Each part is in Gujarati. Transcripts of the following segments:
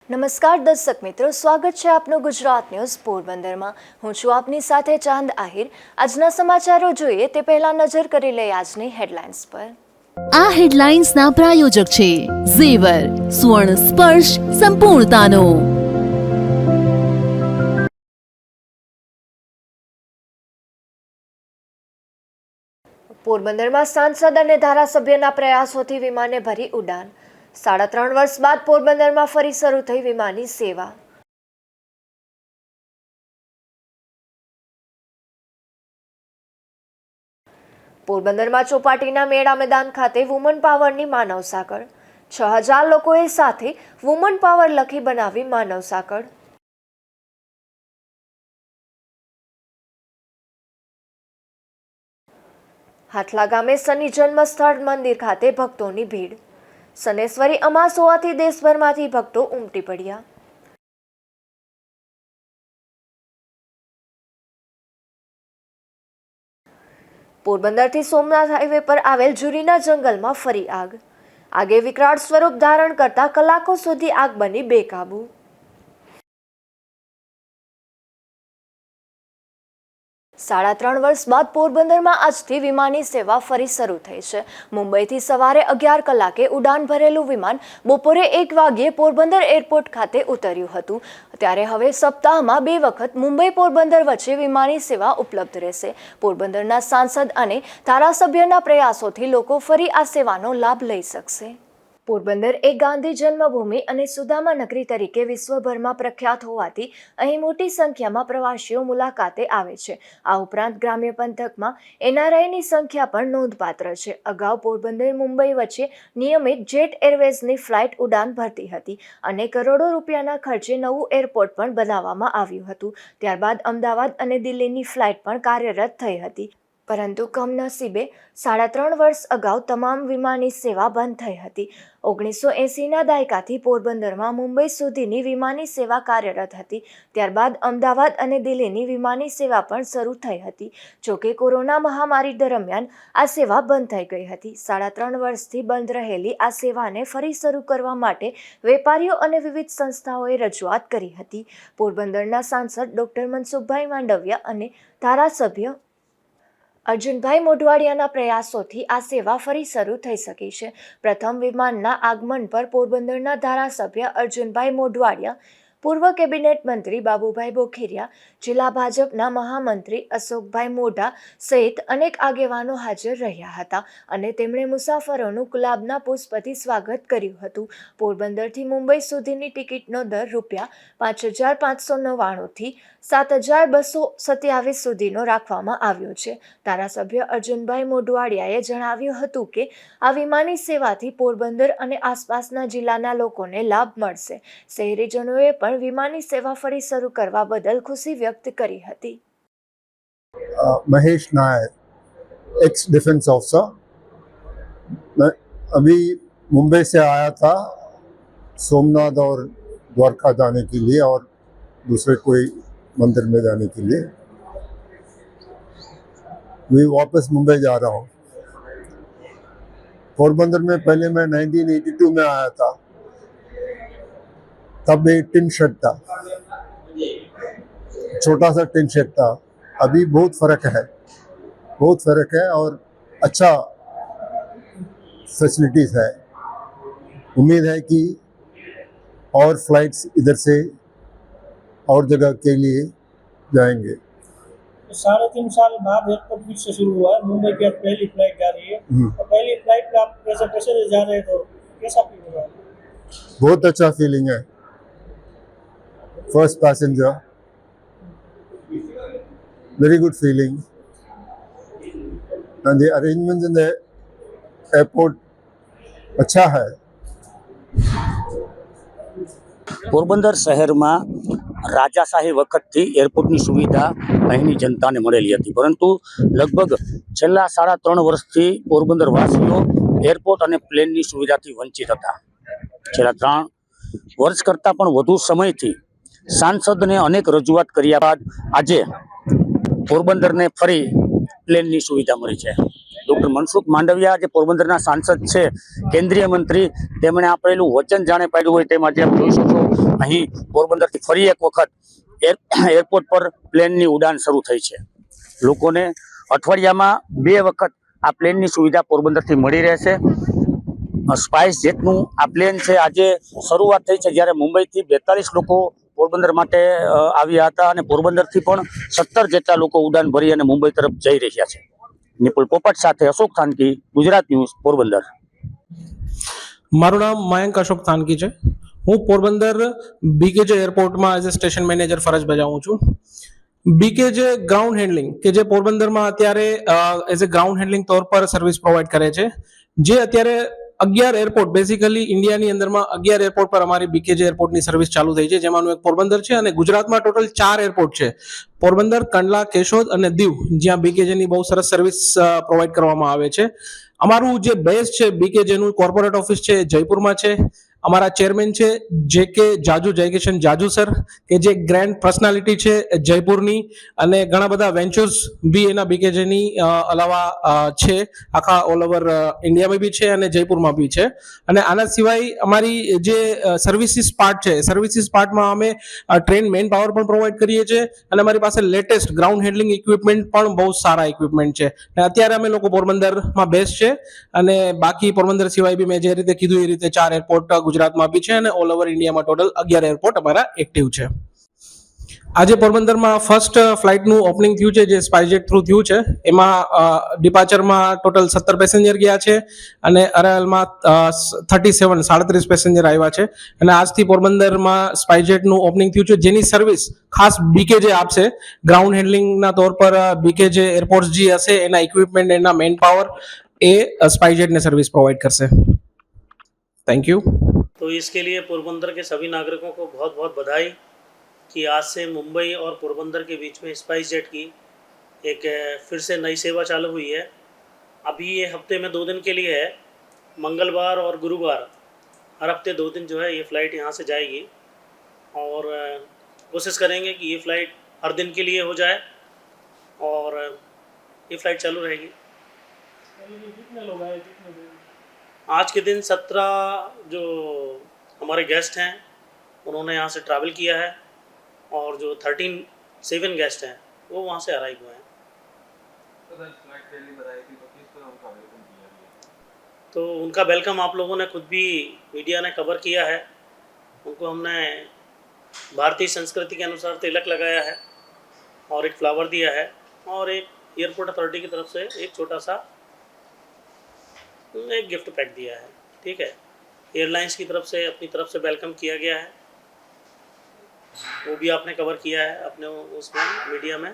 નમસ્કાર દર્શક મિત્રો, સ્વાગત છે આપનું ગુજરાત ન્યૂઝ પોરબંદરમાં। હું છું આપની સાથે ચાંદ આહિર। આજના સમાચારો જોઈએ તે પહેલા નજર કરી લઈએ આજની હેડલાઇન્સ પર। આ હેડલાઇન્સના પ્રાયોજક છે ઝેવર, સુવર્ણ સ્પર્શ સંપૂર્ણતાનો। પોરબંદરમાં સાંસદ અને ધારાસભ્યના પ્રયાસોથી વિમાને ભરી ઉડાન। 3.5 વર્ષ બાદ પોરબંદરમાં ફરી શરૂ થઈ વિમાની સેવા। પોરબંદરમાં ચોપાટીના મેળા મેદાન ખાતે વુમન પાવરની માનવ સાંકળ। 6000 લોકોએ સાથે વુમન પાવર લખી બનાવી માનવ સાંકળ। હાથલા ગામે શનિ જન્મસ્થળ મંદિર ખાતે ભક્તોની ભીડ। શનેશ્વરી અમાસ હોવાથી દેશભરમાંથી ભક્તો ઉમટી પડ્યા। પોરબંદરથી સોમનાથ હાઈવે પર આવેલ ઝુરીના જંગલમાં ફરી આગ। આગે વિકરાળ સ્વરૂપ ધારણ કરતા કલાકો સુધી આગ બની બેકાબુ। સાડા 3 વર્ષ બાદ પોરબંદરમાં આજથી વિમાની સેવા ફરી શરૂ થઈ છે। મુંબઈથી સવારે 11 કલાકે ઉડાન ભરેલું વિમાન બપોરે 1 વાગ્યે પોરબંદર એરપોર્ટ ખાતે ઉતર્યું હતું। ત્યારે હવે સપ્તાહમાં 2 વખત મુંબઈ પોરબંદર વચ્ચે વિમાની સેવા ઉપલબ્ધ રહેશે। પોરબંદરના સાંસદ અને ધારાસભ્યના પ્રયાસોથી લોકો ફરી આ સેવાનો લાભ લઈ શકશે। પોરબંદર એ ગાંધી જન્મભૂમિ અને સુદામા નગરી તરીકે વિશ્વભરમાં પ્રખ્યાત હોવાથી અહીં મોટી સંખ્યામાં પ્રવાસીઓ મુલાકાતે આવે છે। આ ઉપરાંત ગ્રામ્ય પંથકમાં એનઆરઆઈની સંખ્યા પણ નોંધપાત્ર છે। અગાઉ પોરબંદર મુંબઈ વચ્ચે નિયમિત જેટ એરવેઝની ફ્લાઇટ ઉડાન ભરતી હતી અને કરોડો રૂપિયાના ખર્ચે નવું એરપોર્ટ પણ બનાવવામાં આવ્યું હતું। ત્યારબાદ અમદાવાદ અને દિલ્હીની ફ્લાઇટ પણ કાર્યરત થઈ હતી, પરંતુ કમનસીબે 3.5 વર્ષ અગાઉ તમામ વિમાની સેવા બંધ થઈ હતી। 1980ના દાયકાથી પોરબંદરમાં મુંબઈ સુધીની વિમાની સેવા કાર્યરત હતી। ત્યારબાદ અમદાવાદ અને દિલ્હીની વિમાની સેવા પણ શરૂ થઈ હતી। જોકે કોરોના મહામારી દરમિયાન આ સેવા બંધ થઈ ગઈ હતી। 3.5 વર્ષથી બંધ રહેલી આ સેવાને ફરી શરૂ કરવા માટે વેપારીઓ અને વિવિધ સંસ્થાઓએ રજૂઆત કરી હતી। પોરબંદરના સાંસદ ડોક્ટર મનસુખભાઈ માંડવિયા અને ધારાસભ્ય અર્જુનભાઈ મોઢવાડિયાના પ્રયાસોથી આ સેવા ફરી શરૂ થઈ શકી છે। પ્રથમ વિમાનના આગમન પર પોરબંદરના ધારાસભ્ય અર્જુનભાઈ મોઢવાડિયા, પૂર્વ કેબિનેટ મંત્રી બાબુભાઈ બોખીરિયા, જિલ્લા ભાજપના મહામંત્રી અશોકભાઈ મોઢા સહિત અનેક આગેવાનો હાજર રહ્યા હતા અને તેમણે મુસાફરોનું ગુલાબના પુષ્પથી સ્વાગત કર્યું હતું। પોરબંદરથી મુંબઈ સુધીની ટિકિટનો દર ₹5599થી 7227 સુધીનો રાખવામાં આવ્યો છે। ધારાસભ્ય અર્જુનભાઈ મોઢવાડિયાએ જણાવ્યું હતું કે આ વિમાની સેવાથી પોરબંદર અને આસપાસના જિલ્લાના લોકોને લાભ મળશે। શહેરીજનોએ પણ વિમાની સેવા ફરી શરૂ કરવા બદલ ખુશી વ્યક્ત કરી હતી। Mahesh Nair, x defence officer. मैं अभी मुंबई से आया था सोमनाथ और द्वारका जाने के लिए और दूसरे कोई मंदिर में जाने के लिए। मैं वापस मुंबई जा रहा हूँ। पोरबंदर में पहले मैं 1982 में आया था, तब एक टिन शेड था, छोटा सा टिन शेड था। अभी बहुत फर्क है और अच्छा फैसिलिटीज है। उम्मीद है कि और फ्लाइट्स इधर से और जगह के लिए जाएंगे। 3.5 साल बाद एयरपोर्ट फिर से शुरू हुआ है। मुंबई की आज पहली फ्लाइट जा रही है, तो पहली फ्लाइट पे आप कैसे पैसेंजर जा रहे हैं, तो कैसा फील हो रहा है? बहुत अच्छा फीलिंग है। First passenger, very good feeling, and the arrangements in the airport अच्छा है। પોરબંદર શહેરમાં રાજાશાહી વખતથી એરપોર્ટની સુવિધા અહીંની જનતાને મળેલી હતી, પરંતુ લગભગ છેલ્લા 3.5 વર્ષથી પોરબંદર વાસીઓ એરપોર્ટ અને પ્લેનની સુવિધાથી વંચિત હતા। છેલ્લા 3 વર્ષ કરતાં પણ વધુ સમયથી સાંસદને અનેક રજૂઆત કર્યા બાદ આજે પોરબંદરને ફરી પ્લેનની સુવિધા મળી છે। ડૉક્ટર મનસુખ માંડવિયા જે પોરબંદરના સાંસદ છે, કેન્દ્રીય મંત્રી, તેમણે આપેલું વચન જાણે પાડ્યું હોય તેમ આજે આપ જોઈ શકો છો અહીં પોરબંદરથી ફરી એક વખત એરપોર્ટ પર પ્લેનની ઉડાન શરૂ થઈ છે. લોકોને અઠવાડિયામાં 2 વખત આ પ્લેનની સુવિધા પોરબંદરથી મળી રહેશે. સ્પાઇસ જેટનું આ પ્લેન છે, આજે શરૂઆત થઈ છે જ્યારે મુંબઈથી 42 લોકો પોરબંદર માટે આવ્યા હતા અને પોરબંદરથી પણ 17 જેટલા લોકો ઉડાન ભરી અને મુંબઈ તરફ જઈ રહ્યા છે. નિપુલ પોપટ સાથે અશોક થાનકી, ગુજરાત ન્યૂઝ, પોરબંદર. મારું નામ મયંક અશોક થાનકી છે. હું પોરબંદર બીકેજે એરપોર્ટમાં એઝ અ સ્ટેશન મેનેજર ફરજ બજાવું છું. બીકેજે ગ્રાઉન્ડ હેન્ડલિંગ કે જે પોરબંદરમાં અત્યારે એઝ અ ગ્રાઉન્ડ હેન્ડલિંગ તौर પર સર્વિસ પ્રોવાઈડ કરે છે, જે અત્યારે 11 એરપોર્ટ બેઝિકલી ઇન્ડિયાની અંદરમાં 11 એરપોર્ટ પર અમારી બીકેજે એરપોર્ટની સર્વિસ ચાલુ થઈ છે, જેમાંનું એક પોરબંદર છે અને ગુજરાતમાં ટોટલ 4 એરપોર્ટ છે, પોરબંદર, કંડલા, કેશોદ અને દીવ, જ્યાં બીકેજેની બહુ સરસ સર્વિસ પ્રોવાઈડ કરવામાં આવે છે. અમારું જે બેઝ છે બીકેજેનું કોર્પોરેટ ઓફિસ છે જયપુરમાં છે. અમારા ચેરમેન છે જેકે જાજુ, જયકિશન જાજુ સર, કે જે ગ્રેન્ડ પર્સનાલિટી છે જયપુરની, અને ઘણા બધા વેન્ચર્સ બી એના બીકેજેની અલાવા છે, આખા ઓલ ઓવર ઇન્ડિયામાં બી છે અને જયપુરમાં બી છે. અને આના સિવાય અમારી જે સર્વિસીસ પાર્ટ છે, સર્વિસીસ પાર્ટમાં અમે ટ્રેન મેન પાવર પણ પ્રોવાઈડ કરીએ છીએ અને અમારી પાસે લેટેસ્ટ ગ્રાઉન્ડ હેન્ડલિંગ ઇક્વિપમેન્ટ પણ બહુ સારા ઇક્વિપમેન્ટ છે. અને અત્યારે અમે લોકો પોરબંદરમાં બેસ્ટ છે અને બાકી પોરબંદર સિવાય બી મેં જે રીતે કીધું એ રીતે 4 એરપોર્ટ ગુજરાતમાં બી છે અને ઓલ ઓવર ઇન્ડિયામાં ટોટલ 11 એરપોર્ટ અમારા એક્ટિવ છે. આજે પોરબંદરમાં ફર્સ્ટ ફ્લાઇટનું ઓપનિંગ થયું છે, જે સ્પાઇસજેટ થ્રુ થયું છે. એમાં ડિપાર્ચરમાં ટોટલ 17 પેસેન્જર ગયા છે અને અરાઇવલમાં 37 પેસેન્જર આવ્યા છે. અને આજથી પોરબંદરમાં સ્પાઇસજેટનું ઓપનિંગ થયું છે, જેની સર્વિસ ખાસ બીકેજે આપશે. ગ્રાઉન્ડ હેન્ડલિંગના તौर પર બીકેજે એરપોર્ટ્સ જે હશે એના ઇક્વિપમેન્ટ, એના મેન પાવર એ स्पाइसजेट ने सर्विस प्रोवाइड कर से. Thank you. तो इसके लिए पोरबंदर के सभी नागरिकों को बहुत बहुत बधाई कि आज से मुंबई और पोरबंदर के बीच में स्पाइसजेट की एक फिर से नई सेवा चालू हुई है. अभी ये हफ्ते में 2 दिन के लिए है, मंगलवार और गुरुवार. हर हफ्ते 2 दिन जो है ये फ़्लाइट यहाँ से जाएगी और कोशिश करेंगे कि ये फ़्लाइट हर दिन के लिए हो जाए और ये फ़्लाइट चालू रहेगी. कितने लोग आए, कितने लोग? आज के दिन 17 जो हमारे गेस्ट हैं उन्होंने यहाँ से ट्रैवल किया है और जो 7 गेस्ट हैं वो वहाँ से अराइव हुए हैं. तो उनका वेलकम आप लोगों ने खुद भी मीडिया ने कवर किया है. उनको हमने भारतीय संस्कृति के अनुसार तिलक लगाया है और एक फ्लावर दिया है और एक एयरपोर्ट अथॉरिटी की तरफ से एक छोटा सा एक गिफ्ट पैक दिया है. ठीक है, एयरलाइंस की तरफ से अपनी तरफ से वेलकम किया गया है, वो भी आपने कवर किया है अपने उसमें मीडिया में.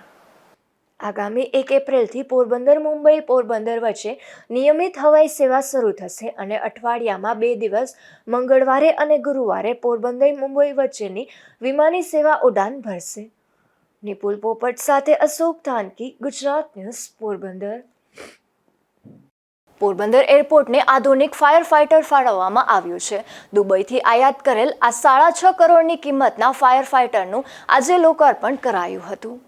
આગામી 1 એપ્રિલથી પોરબંદર મુંબઈ પોરબંદર વચ્ચે નિયમિત હવાઈ સેવા શરૂ થશે અને અઠવાડિયામાં 2 દિવસ મંગળવારે અને ગુરુવારે પોરબંદર મુંબઈ વચ્ચેની વિમાની સેવા ઉડાન ભરશે. નિપુલ પોપટ સાથે અશોક થાનકી, ગુજરાત ન્યૂઝ, પોરબંદર. પોરબંદર એરપોર્ટને આધુનિક ફાયર ફાઇટર ફાળવવામાં આવ્યું છે. દુબઈથી આયાત કરેલ આ 6.5 કરોડની કિંમતના ફાયર ફાઇટરનું આજે લોકાર્પણ કરાયું હતું.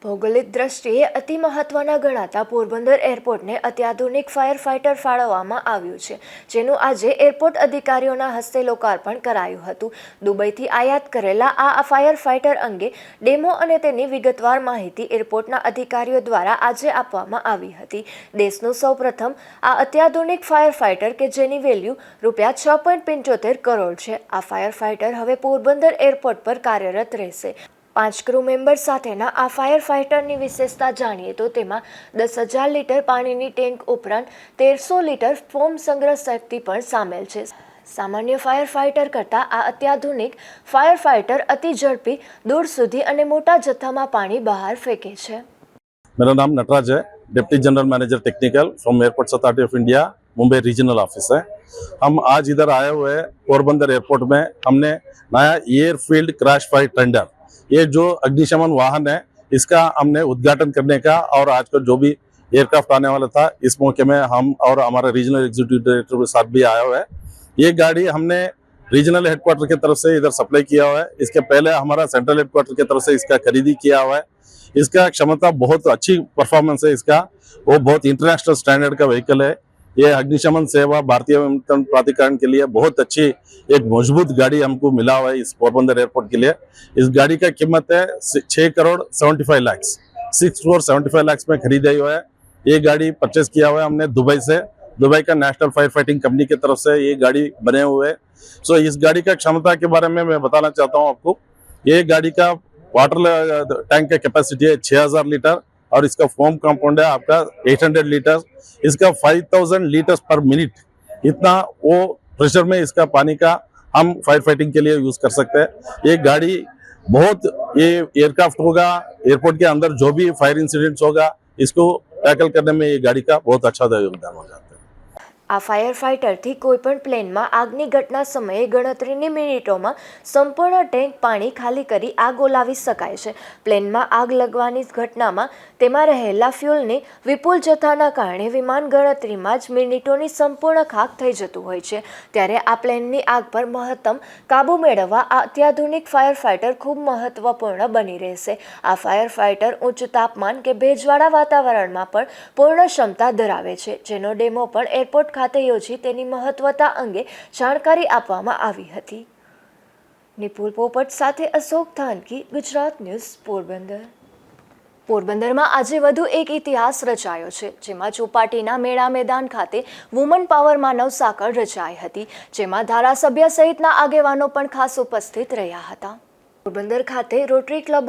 ભૌગોલિક દ્રષ્ટિએ અતિ મહત્વના ગણાતા પોરબંદર એરપોર્ટને અત્યાધુનિક ફાયર ફાઇટર ફાળવવામાં આવ્યું છે, જેનું આજે એરપોર્ટ અધિકારીઓના હસ્તે લોકાર્પણ કરાયું હતું. દુબઈથી આયાત કરેલા આ ફાયર ફાઇટર અંગે ડેમો અને તેની વિગતવાર માહિતી એરપોર્ટના અધિકારીઓ દ્વારા આજે આપવામાં આવી હતી. દેશનું સૌપ્રથમ આ અત્યાધુનિક ફાયર ફાઇટર કે જેની વેલ્યુ ₹6.75 કરોડ છે. આ ફાયર ફાઇટર હવે પોરબંદર એરપોર્ટ પર કાર્યરત રહેશે. 5 ક્રૂ મેમ્બર સાથેના આ ફાયર ફાઇટરની વિશેષતા જાણીએ તો તેમાં 10,000 લીટર પાણીની ટેન્ક ઉપરાંત 1300 લીટર ફોમ સંગ્રહ શક્તિ પણ સામેલ છે. સામાન્ય ફાયર ફાઇટર કરતાં આ અત્યાધુનિક ફાયર ફાઇટર અતિ ઝડપી, દૂર સુધી અને મોટા જથ્થામાં પાણી બહાર ફેંકે છે. मेरा नाम नटराज है, deputy general manager technical from airports authority of India, Mumbai regional office है. हम आज इधर आए हुए हैं पोरबंदर एयरपोर्ट में. हमने नया एयरफील्ड क्रैश फाइट टेंडर, ये जो अग्निशमन वाहन है, इसका हमने उद्घाटन करने का और आज का जो भी एयरक्राफ्ट आने वाला था, इस मौके में हम और हमारा रीजनल एग्जीक्यूटिव डायरेक्टर के साथ भी आया हुआ है. ये गाड़ी हमने रीजनल हेडक्वार्टर की तरफ से इधर सप्लाई किया हुआ है. इसके पहले हमारा सेंट्रल हेडक्वार्टर की तरफ से इसका खरीदी किया हुआ है. इसका क्षमता बहुत अच्छी परफॉर्मेंस है इसका, वो बहुत इंटरनेशनल स्टैंडर्ड का व्हीकल है। ये अग्निशमन सेवा भारतीय विमानन प्राधिकरण के लिए बहुत अच्छी एक मजबूत गाड़ी हमको मिला हुआ है इस पोरबंदर एयरपोर्ट के लिए। इस गाड़ी का कीमत है 6,75,00,000, 6,75,00,000 में खरीदा हुआ है। ये गाड़ी परचेज किया हुआ है हमने दुबई से, दुबई का नेशनल फायर फाइटिंग कंपनी की तरफ से ये गाड़ी बने हुए है। सो इस गाड़ी का क्षमता के बारे में मैं बताना चाहता हूँ आपको। ये गाड़ी का वाटर टैंक का कैपेसिटी है 6,000 लीटर और इसका फोम कंपाउंड है आपका 800 लीटर। इसका 5,000 लीटर पर मिनट इतना वो प्रेशर में इसका पानी का हम फायर फाइटिंग के लिए यूज कर सकते हैं। ये गाड़ी बहुत, ये एयरक्राफ्ट होगा, एयरपोर्ट के अंदर जो भी फायर इंसिडेंट्स होगा इसको टैकल करने में ये गाड़ी का बहुत अच्छा योगदान हो जाता है। આ ફાયર ફાઇટરથી કોઈપણ પ્લેનમાં આગની ઘટના સમયે ગણતરીની મિનિટોમાં સંપૂર્ણ ટેન્ક પાણી ખાલી કરી આગ ઓલાવી શકાય છે. પ્લેનમાં આગ લગવાની ઘટનામાં તેમાં રહેલા ફ્યુલની વિપુલ જથ્થાના કારણે વિમાન ગણતરીમાં જ મિનિટોની સંપૂર્ણ ખાક થઈ જતું હોય છે. ત્યારે આ પ્લેનની આગ પર મહત્તમ કાબૂ મેળવવા આ અત્યાધુનિક ફાયર ફાઇટર ખૂબ મહત્વપૂર્ણ બની રહેશે. આ ફાયર ફાઇટર ઉચ્ચ તાપમાન કે ભેજવાળા વાતાવરણમાં પણ પૂર્ણ ક્ષમતા ધરાવે છે, જેનો ડેમો પણ એરપોર્ટ ખાતે યોજી તેની મહત્વતા અંગે જાણકારી આપવામાં આવી હતી. નિપુલ પોપટ સાથે અશોક થાનકી, ગુજરાત ન્યૂઝ, પોરબંદર. પોરબંદરમાં આજે વધુ એક ઇતિહાસ રચાયો છે, જેમાં ચોપાટીના મેળા મેદાન ખાતે વુમન પાવર માનવ સાંકળ રચાઈ હતી, જેમાં ધારાસભ્ય સહિતના આગેવાનો પણ ખાસ ઉપસ્થિત રહ્યા હતા. પોરબંદર ખાતે રોટરી ક્લબ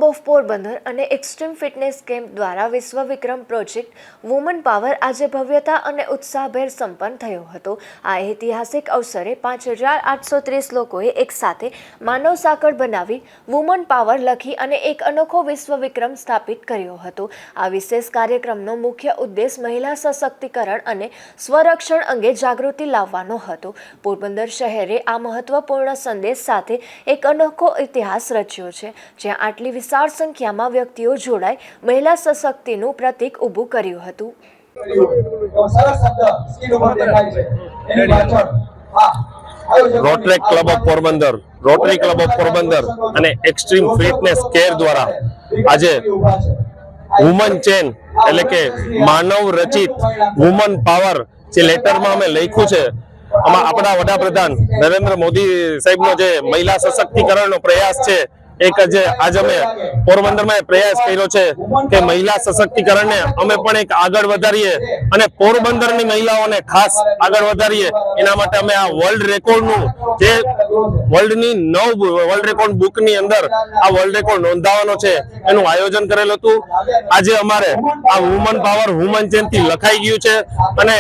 ઓફ પોરબંદર અને એક્સ્ટ્રીમ ફિટનેસ કેમ્પ દ્વારા વિશ્વ વિક્રમ પ્રોજેક્ટ વુમન પાવર આજે ભવ્યતા અને ઉત્સાહભેર સંપન્ન થયો હતો. આ ઐતિહાસિક અવસરે 5,830 લોકોએ એકસાથે માનવ સાંકળ બનાવી વુમન પાવર લખી અને એક અનોખો વિશ્વ વિક્રમ સ્થાપિત કર્યો હતો. આ વિશેષ કાર્યક્રમનો મુખ્ય ઉદ્દેશ મહિલા સશક્તિકરણ અને સ્વરક્ષણ અંગે જાગૃતિ લાવવાનો હતો. પોરબંદર શહેરે આ મહત્વપૂર્ણ સંદેશ સાથે એક અનોખો ઇતિહાસ રચ્યો છે, જ્યાં આટલી વિશાળ સંખ્યામાં વ્યક્તિઓ જોડાઈ મહિલા સશક્તિનું પ્રતીક ઊભું કર્યું હતું. રોટરી ક્લબ ઓફ પોરબંદર અને એક્સ્ટ્રીમ ફિટનેસ કેર દ્વારા આજે વુમન ચેન એટલે કે માનવ રચિત વુમન પાવર જે લેટરમાં અમે લખ્યું છે, આમાં આપણા વડાપ્રધાન નરેન્દ્ર મોદી સાહેબનો જે મહિલા સશક્તિકરણનો પ્રયાસ છે, એક જે આજ અમે પોરબંદરમાં પ્રયાસ કર્યો છે કે મહિલા સશક્તિકરણને અમે પણ એક આગળ વધારીએ અને પોરબંદરની મહિલાઓને ખાસ આગળ વધારીએ. એના માટે અમે આ વર્લ્ડ રેકોર્ડનું જે વર્લ્ડ રેકોર્ડ બુકની અંદર આ વર્લ્ડ રેકોર્ડ નોંધાવવાનો છે એનું આયોજન કરેલું હતું. આજે અમારે આ વુમન પાવર વુમન ચેન થી લખાઈ ગયું છે અને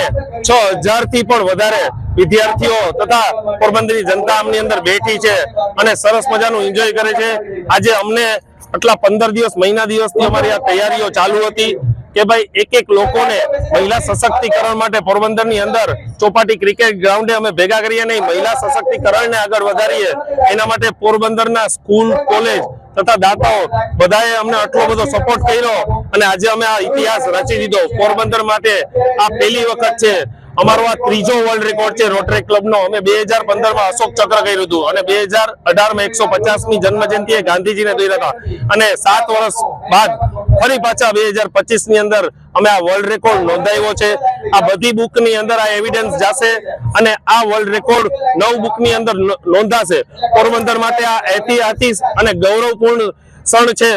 6,000 થી પણ વધારે વિદ્યાર્થીઓ તથા પોરબંદરની જનતા આમની અંદર બેઠી છે અને સરસ મજાનું એન્જોય કરે છે. આજે અમને આટલા 15 દિવસ મહિના દિવસથી અમારી આ તૈયારીઓ ચાલુ હતી કે ભાઈ એક લોકોને મહિલા સશક્તિકરણ માટે પોરબંદરની અંદર ચોપાટી ક્રિકેટ ગ્રાઉન્ડે અમે ભેગા કરીએ અને મહિલા સશક્તિકરણને આગળ વધારીએ. એના માટે પોરબંદરના સ્કૂલ, કોલેજ તથા દાતાઓ બધાએ અમને આટલો બધો સપોર્ટ કર્યો અને આજે અમે આ ઇતિહાસ રચી દીધો. પોરબંદર માટે આ પહેલી વખત છે. અમારો આ ત્રીજો વર્લ્ડ રેકોર્ડ છે રોટરી ક્લબનો. અમે 2015માં અશોક ચક્ર કર્યું હતું અને 2018માં 150મી જન્મ જયંતિએ ગાંધીજીને દોર્યા હતા અને 7 વર્ષ બાદ ફરી પાછા 2025ની અંદર અમે આ વર્લ્ડ રેકોર્ડ નોંધાવ્યો છે. આ બધી બુકની અંદર આ એવિડન્સ જશે અને આ વર્લ્ડ રેકોર્ડ 9 બુકની અંદર નોંધાશે. પોરબંદર માટે આ ઐતિહાસિક અને ગૌરવપૂર્ણ ક્ષણ છે,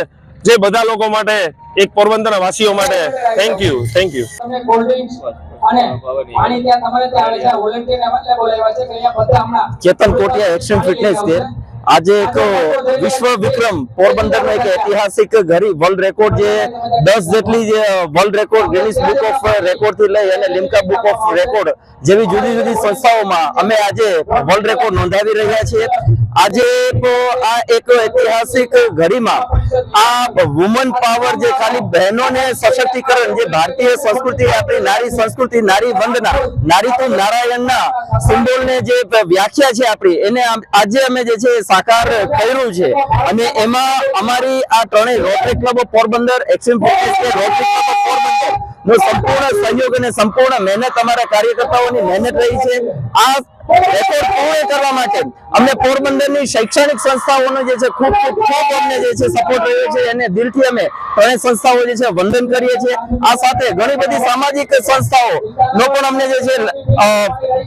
જે બધા લોકો માટે, એક પોરબંદરના વાસીઓ માટે. Thank you. Chetan Kotiya, extreme fitness care. આજે એક વિશ્વ વિક્રમ પોરબંદરનો એક ઐતિહાસિક વર્લ્ડ રેકોર્ડ જે 10 જેટલી જે world record Guinness book of record થી લઈ અને લિમ્કા બુક ઓફ રેકોર્ડ જેવી જુદી જુદી સંસ્થાઓમાં અમે આજે વર્લ્ડ રેકોર્ડ નોંધાવી રહ્યા છીએ. આજે આ એક ઐતિહાસિક ઘડીમાં આ વુમન પાવર જે ખાલી બહેનોને સશક્તિકરણ, જે ભારતીય સંસ્કૃતિ, આપણી નારી સંસ્કૃતિ, નારી વંદના, નારી તો નારાયણના સિમ્બોલને જે વ્યાખ્યા છે આપણી, એને આજે અમે જે છે સાકાર કર્યું છે. અને એમાં અમારી આ ત્રણેય rotary club of Porbandar, extreme fitness કે રોટરી ક્લબ ઓફ પોરબંદર નો સંપૂર્ણ સહયોગ અને સંપૂર્ણ મહેનત અમારા કાર્યકર્તાઓની મહેનત રહી છે. આ રેકોર્ડ પૂર્ણ કરવા માટે અમને પોરબંદરની શૈક્ષણિક સંસ્થાઓનો જે છે ખૂબ અમને જે છે સપોર્ટ રહ્યો છે અને દિલથી અમે ત્રણેય સંસ્થાઓ જે છે વંદન કરીએ છીએ. આ સાથે ઘણી બધી સામાજિક સંસ્થાઓનો પણ અમને જે છે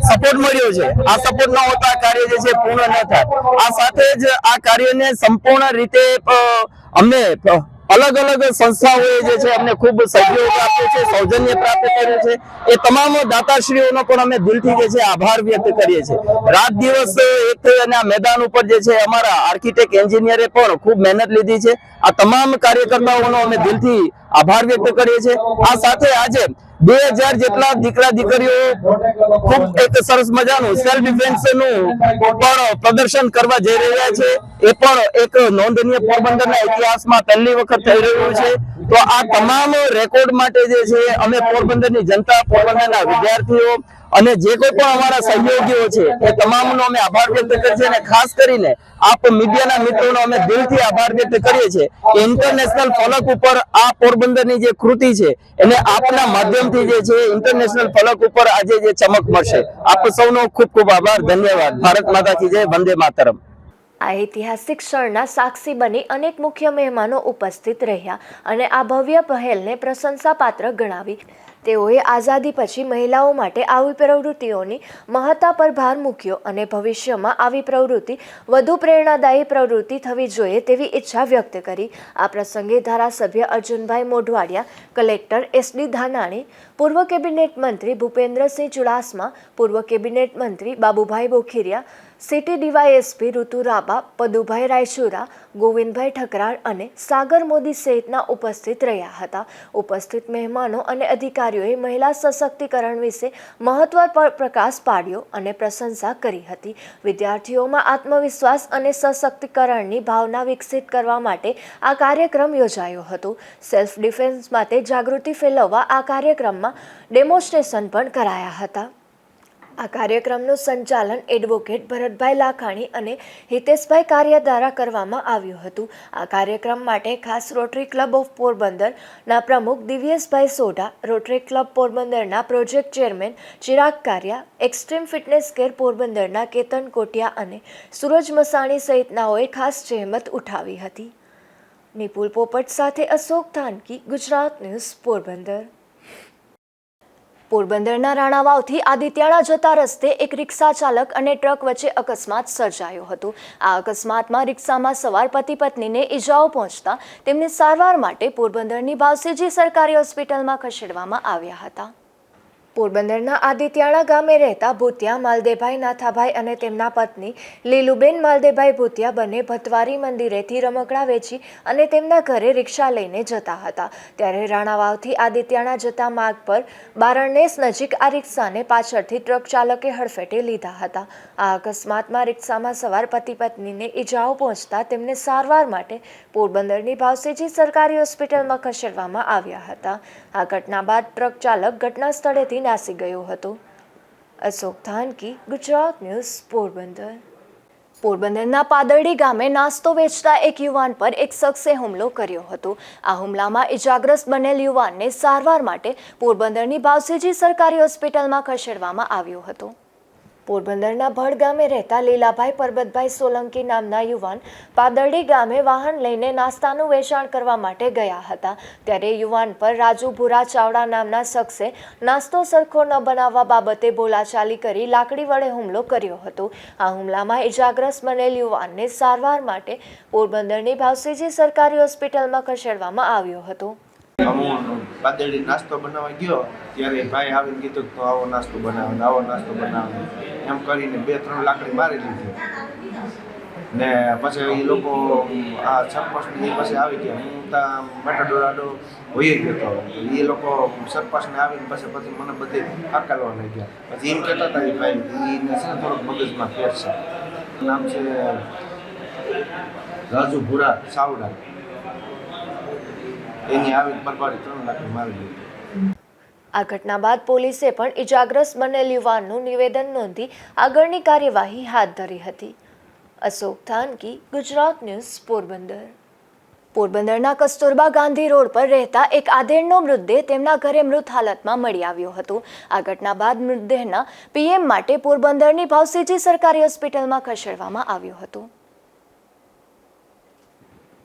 સપોર્ટ મળ્યો છે. આ સપોર્ટ ન હોતા આ કાર્ય જે છે પૂર્ણ ન થાય. આ સાથે જ આ કાર્યને સંપૂર્ણ રીતે અમને અલગ અલગ સંસ્થાઓએ જે છે અમને ખૂબ સહયોગ આપ્યો છે, સૌજન્ય પ્રાપ્ત કર્યું છે. એ તમામ દાતાશ્રીઓનો પણ અમે દિલથી જે છે આભાર વ્યક્ત કરીએ છીએ. રાત દિવસ એક થઈ અને આ મેદાન ઉપર જે છે અમારા આર્કિટેક્ટ એન્જિનિયરે પણ ખૂબ મહેનત લીધી છે. આ તમામ કાર્યકર્તાઓનો અમે દિલથી આભાર વ્યક્ત કરીએ છીએ. આ સાથે આજે 2000 જેટલા દીકરા દીકરીઓ ખૂબ એક સરસ મજાનું સેલ્ફ ડિફેન્સ નું પણ પ્રદર્શન કરવા જઈ રહ્યા છે. એ પણ એક નોંધનીય પોરબંદરના ઇતિહાસમાં પહેલી વખત થઈ રહ્યું છે. તો આ તમામ રેકોર્ડ માટે જે છે અમે પોરબંદરની જનતા, પોરબંદરના વિદ્યાર્થીઓ અને જે કોઈ પણ અમારા સહયોગીઓ છે એ તમામનો અમે આભાર વ્યક્ત કરીએ છીએ. અને ખાસ કરીને આપ મીડિયાના મિત્રોનો અમે દિલથી આભાર વ્યક્ત કરીએ છીએ કે ઇન્ટરનેશનલ ફલક ઉપર આ પોરબંદરની જે કૃતિ છે એને આપના માધ્યમથી જે છે ઇન્ટરનેશનલ ફલક ઉપર આજે જે ચમક મળશે. આપ સૌનો ખૂબ ખૂબ આભાર. ધન્યવાદ. ભારત માતા કી જય. વંદે માતરમ. આ ઐતિહાસિક ક્ષણના સાક્ષી બની અનેક મુખ્ય મહેમાનો ઉપસ્થિત રહ્યા અને આ ભવ્ય પહેલને પ્રશંસાપાત્ર ગણાવી. તેઓએ આઝાદી પછી મહિલાઓ માટે આવી પ્રવૃત્તિઓની મહત્તા પર ભાર મૂક્યો અને ભવિષ્યમાં આવી પ્રવૃત્તિ વધુ પ્રેરણાદાયી પ્રવૃત્તિ થવી જોઈએ તેવી ઈચ્છા વ્યક્ત કરી. આ પ્રસંગે ધારાસભ્ય અર્જુનભાઈ મોઢવાડિયા, કલેક્ટર SD ધાનાણી, પૂર્વ કેબિનેટ મંત્રી ભૂપેન્દ્રસિંહ ચુડાસમા, પૂર્વ કેબિનેટ મંત્રી બાબુભાઈ બોખીરિયા, સિટી ડીવાયએસપી ઋતુ રાબા, પદુભાઈ રાયચુરા, ગોવિંદભાઈ ઠકરાર અને સાગર મોદી સહિતના ઉપસ્થિત રહ્યા હતા. ઉપસ્થિત મહેમાનો અને અધિકારીઓએ મહિલા સશક્તિકરણ વિશે મહત્વ પર પ્રકાશ પાડ્યો અને પ્રશંસા કરી હતી. વિદ્યાર્થીઓમાં આત્મવિશ્વાસ અને સશક્તિકરણની ભાવના વિકસિત કરવા માટે આ કાર્યક્રમ યોજાયો હતો. સેલ્ફ ડિફેન્સ માટે જાગૃતિ ફેલાવવા આ કાર્યક્રમમાં ડેમોન્સ્ટ્રેશન પણ કરાયા હતા. આ કાર્યક્રમનું સંચાલન એડવોકેટ ભરતભાઈ લાખાણી અને હિતેશભાઈ કારિયા દ્વારા કરવામાં આવ્યું હતું. આ કાર્યક્રમ માટે ખાસ રોટરી ક્લબ ઓફ પોરબંદરના પ્રમુખ દિવ્યેશભાઈ સોઢા, રોટરી ક્લબ પોરબંદરના project chairman Chirag Kariya, extreme fitness care પોરબંદરના કેતન કોટિયા અને સૂરજ મસાણી સહિતનાઓએ ખાસ જહેમત ઉઠાવી હતી. નિપુલ પોપટ સાથે અશોક થાનકી, ગુજરાત ન્યૂઝ, પોરબંદર. પોરબંદરના રાણાવાવથી આદિત્યાણા જતા રસ્તે એક રિક્ષા ચાલક અને ટ્રક વચ્ચે અકસ્માત સર્જાયો હતો. આ અકસ્માતમાં રિક્ષામાં સવાર પતિ પત્નીને ઈજાઓ પહોંચતા તેમને સારવાર માટે પોરબંદરની ભાવસીજી સરકારી હોસ્પિટલમાં ખસેડવામાં આવ્યા હતા. પોરબંદરના આદિત્યાણા ગામે રહેતા ભૂતિયા માલદેભાઈ નાથાભાઈ અને તેમના પત્ની લીલુબેન માલદેભાઈ ભૂતિયા બંને ભતવારી મંદિરેથી રમકડા વેચી અને તેમના ઘરે રિક્ષા લઈને જતા હતા. ત્યારે રાણાવાવથી આદિત્યાણા જતા માર્ગ પર બારણનેસ નજીક આ રિક્ષાને પાછળથી ટ્રક ચાલકે હડફેટે લીધા હતા. આ અકસ્માતમાં રિક્ષામાં સવાર પતિ પત્નીને ઈજાઓ પહોંચતા તેમને સારવાર માટે પોરબંદરની ભાવસીજી સરકારી હોસ્પિટલમાં ખસેડવામાં આવ્યા હતા. આ ઘટના બાદ ટ્રક ચાલક ઘટના સ્થળેથી નાસી ગયો હતો. અશોક થાનકી, ગુજરાત ન્યૂઝ, પોરબંદર. પોરબંદરના પાદરડી ગામે નાસ્તો વેચતા એક યુવાન પર એક શખ્સે હુમલો કર્યો હતો. આ હુમલામાં ઇજાગ્રસ્ત બનેલ યુવાનને સારવાર માટે પોરબંદરની ભાવસીજી સરકારી હોસ્પિટલમાં ખસેડવામાં આવ્યો હતો. પોરબંદરના ભડ ગામે રહેતા લીલાભાઈ પરબતભાઈ સોલંકી નામના યુવાન પાદરડી ગામે વાહન લઈને નાસ્તાનું વેચાણ કરવા માટે ગયા હતા. ત્યારે યુવાન પર રાજુ ભૂરા ચાવડા નામના શખ્સે નાસ્તો સરખો ન બનાવવા બાબતે બોલાચાલી કરી લાકડી વડે હુમલો કર્યો હતો. આ હુમલામાં ઇજાગ્રસ્ત બનેલ યુવાનને સારવાર માટે પોરબંદરની ભાવસીજી સરકારી હોસ્પિટલમાં ખસેડવામાં આવ્યો હતો. હું પાદરડી નાસ્તો બનાવવા ગયો ત્યારે ભાઈ આવીને કીધું તો આવો નાસ્તો બનાવે, આવો નાસ્તો બનાવે એમ કરીને 2-3 લાકડી મારી લીધી. ને પછી એ લોકો આ સરપંચની પાસે આવી ગયા. હું ત્યાં મેટાડોરાડો હોઈ ગયો હતો. એ લોકો સરપંચને આવીને પછી મને બધી આકાલવા લઈ ગયા. પછી એમ કહેતા હતા એ ભાઈ એને છે થોડોક મગજમાં ફેર છે. નામ છે રાજુ ભૂરા ચાવડા. એની આવી બરબારી 3 લાખ મારી લીધી. આ ઘટના બાદ પોલીસે પણ ઇજાગ્રસ્ત બનેલ યુવાનનું નિવેદન નોંધી આગળની કાર્યવાહી હાથ ધરી હતી. અશોક થાનકી, ગુજરાત ન્યૂઝ, પોરબંદર. પોરબંદરના કસ્તુરબા ગાંધી રોડ પર રહેતા એક આધેડનો મૃતદેહ તેમના ઘરે મૃત હાલતમાં મળી આવ્યો હતો. આ ઘટના બાદ મૃતદેહના પીએમ માટે પોરબંદરની ભાવસીજી સરકારી હોસ્પિટલમાં ખસેડવામાં આવ્યો હતો.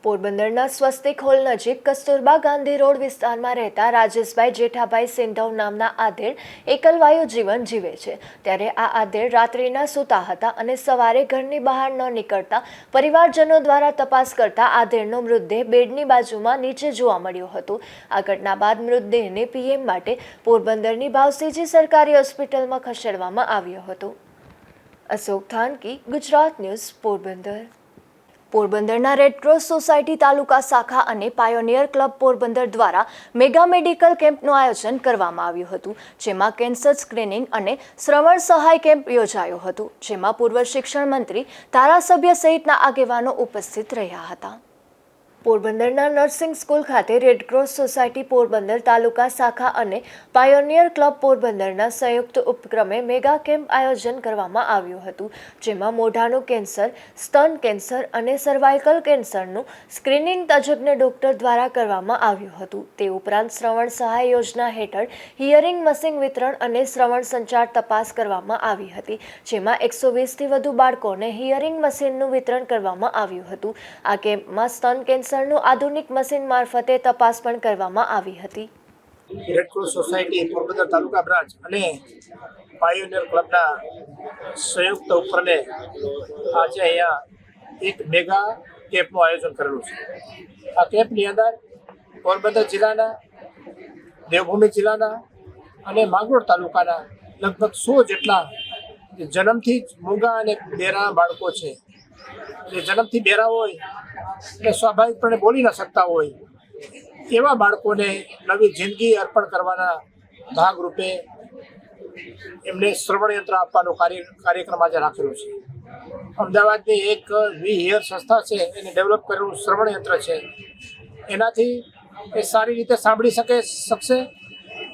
પોરબંદરના સ્વસ્તિક હોલ નજીક કસ્તુરબા ગાંધી રોડ વિસ્તારમાં રહેતા રાજેશભાઈ જેઠાભાઈ સિંધવ નામના આધેડ એકલવાયુ જીવન જીવે છે. ત્યારે આ આધેડ રાત્રિના સૂતા હતા અને સવારે ઘરની બહાર ન નીકળતા પરિવારજનો દ્વારા તપાસ કરતા આધેડનો મૃતદેહ બેડની બાજુમાં નીચે જોવા મળ્યો હતો. આ ઘટના બાદ મૃતદેહને પીએમ માટે પોરબંદરની ભાવસીજી સરકારી હોસ્પિટલમાં ખસેડવામાં આવ્યો હતો. અશોક થાનકી, ગુજરાત ન્યૂઝ, પોરબંદર. પોરબંદરના રેડક્રોસ સોસાયટી તાલુકા શાખા અને પાયોનિયર ક્લબ પોરબંદર દ્વારા મેગા મેડિકલ કેમ્પનું આયોજન કરવામાં આવ્યું હતું, જેમાં કેન્સર સ્ક્રીનિંગ અને શ્રવણ સહાય કેમ્પ યોજાયો હતો, જેમાં પૂર્વ શિક્ષણ મંત્રી, ધારાસભ્ય સહિતના આગેવાનો ઉપસ્થિત રહ્યા હતા. પોરબંદરના નર્સિંગ સ્કૂલ ખાતે રેડક્રોસ સોસાયટી પોરબંદર તાલુકા શાખા અને પાયોનિયર ક્લબ પોરબંદરના સંયુક્ત ઉપક્રમે મેગા કેમ્પ આયોજન કરવામાં આવ્યું હતું, જેમાં મોઢાનું કેન્સર, સ્તન કેન્સર અને સર્વાઇકલ કેન્સરનું સ્ક્રીનિંગ તજજ્ઞ ડોક્ટર દ્વારા કરવામાં આવ્યું હતું. તે ઉપરાંત શ્રવણ સહાય યોજના હેઠળ હિયરિંગ મશીન વિતરણ અને શ્રવણ સંચાર તપાસ કરવામાં આવી હતી, જેમાં 120થી વધુ બાળકોને હિયરિંગ મશીનનું વિતરણ કરવામાં આવ્યું હતું. આ કેમ્પમાં સ્તન કેન્સર આધુનિક મશીન મારફતે તપાસ પણ કરવામાં આવી હતી. રેડક્રોસ સોસાયટી પોરબંદર તાલુકા બ્રાન્ચ અને પાયોનિયર ક્લબના સંયુક્ત ઉપક્રમે આજે અહીંયા એક મેગા કેમ્પનું આયોજન કરેલું છે. આ કેમ્પની અંદર પોરબંદર જિલ્લાના, દેવભૂમિ જિલ્લાના અને માંગરોળ તાલુકાના લગભગ 100 જેટલા જન્મથી જ મૂંગા અને બેરા બાળકો છે. જે જન્મથી બેરા હોય એટલે સ્વાભાવિકપણે બોલી ન શકતા હોય એવા બાળકોને નવી જિંદગી અર્પણ કરવાના ભાગરૂપે એમને શ્રવણ યંત્ર આપવાનો કાર્યક્રમ આજે રાખેલો છે. અમદાવાદની એક વી-હિયર સંસ્થા છે, એને ડેવલપ કરેલું શ્રવણ યંત્ર છે. એનાથી એ સારી રીતે સાંભળી શકશે